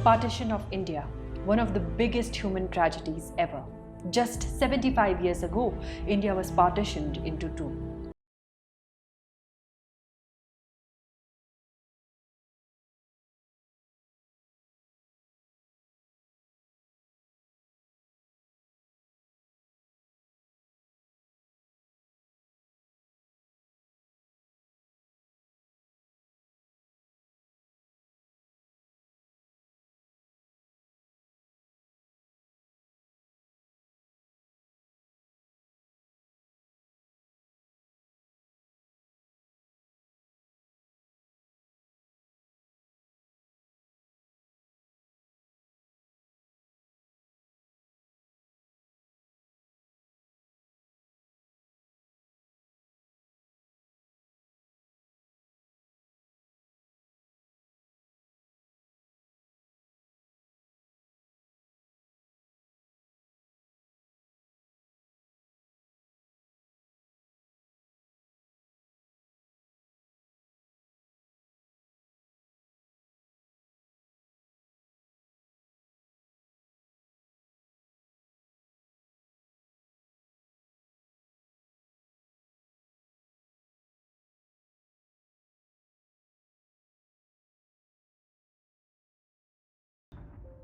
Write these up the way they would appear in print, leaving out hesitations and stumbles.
partition of India, one of the biggest human tragedies ever. Just 75 years ago, India was partitioned into two.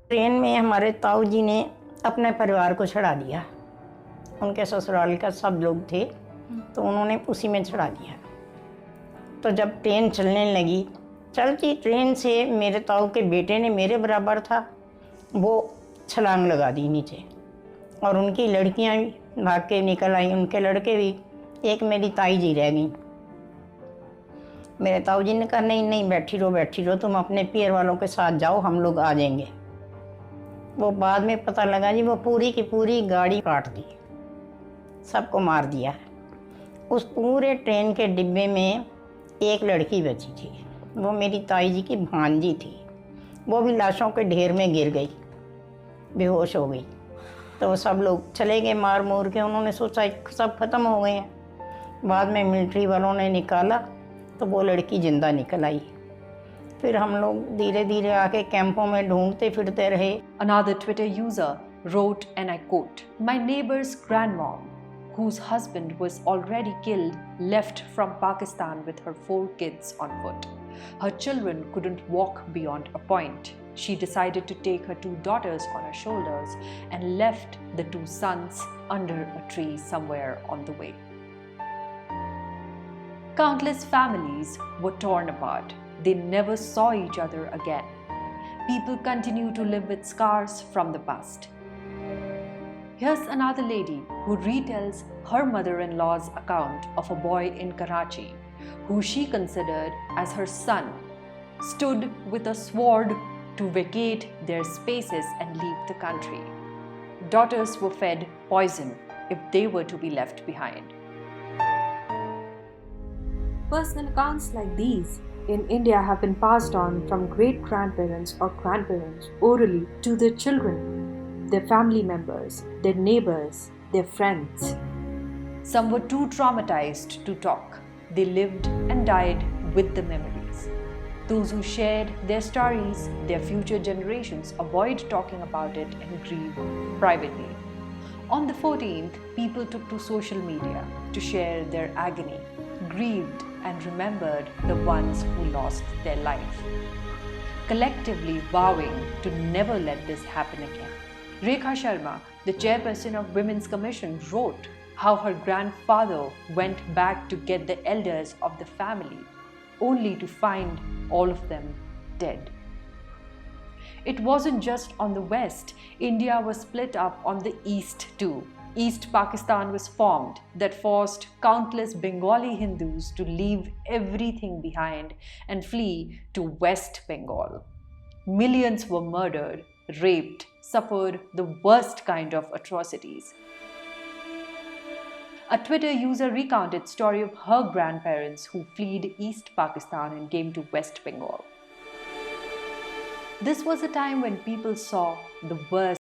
Train में हमारे ताऊ जी ने अपने परिवार को चढ़ा दिया। उनके ससुराल का सब लोग थे तो उन्होंने उसी में चढ़ा दिया। तो जब ट्रेन चलने लगी, चलती ट्रेन से मेरे ताऊ के बेटे ने मेरे बराबर था, वो छलांग लगा दी नीचे और उनकी लड़कियां भी भाग के निकल आई, उनके लड़के भी। एक मेरी ताई जी रह गई। मेरे ताऊ जी ने कहा नहीं नहीं बैठी रहो, तुम अपने पियर वालों के साथ जाओ, हम लोग आ जाएंगे। वो बाद में पता लगा जी वो पूरी की पूरी गाड़ी काट दी, सबको मार दिया। उस पूरे ट्रेन के डिब्बे में एक लड़की बची थी, वो मेरी ताई जी की भांजी थी। वो भी लाशों के ढेर में गिर गई, बेहोश हो गई। तो सब लोग चले गए मार मूर के। उन्होंने सोचा सब खत्म हो गए हैं। बाद में मिलिट्री वालों ने निकाला तो वो लड़की जिंदा निकल आई। फिर हम लोग धीरे धीरे आके कैंपों में ढूंढते फिरते रहे। Another Twitter user wrote, and I quote, "My neighbor's grandmom, whose husband was already killed, left from Pakistan with her 4 kids on foot. Her children couldn't walk beyond a point. She decided to take her 2 daughters on her shoulders and left the 2 sons under a tree somewhere on the way." Countless families were torn apart. They never saw each other again. People continue to live with scars from the past. Here's another lady who retells her mother-in-law's account of a boy in Karachi who she considered as her son, stood with a sword to vacate their spaces and leave the country. Daughters were fed poison if they were to be left behind. Personal accounts like these in India have been passed on from great-grandparents or grandparents orally to their children, their family members, their neighbors, their friends. Some were too traumatized to talk. They lived and died with the memories. Those who shared their stories, their future generations avoid talking about it and grieve privately. On the 14th, people took to social media to share their agony, grieved and remembered the ones who lost their life, collectively vowing to never let this happen again. Rekha Sharma, the chairperson of Women's Commission, wrote how her grandfather went back to get the elders of the family, only to find all of them dead. It wasn't just on the west. India was split up on the east too. East Pakistan was formed that forced countless Bengali Hindus to leave everything behind and flee to West Bengal. Millions were murdered, raped, suffered the worst kind of atrocities. A Twitter user recounted the story of her grandparents who fled East Pakistan and came to West Bengal. This was a time when people saw the worst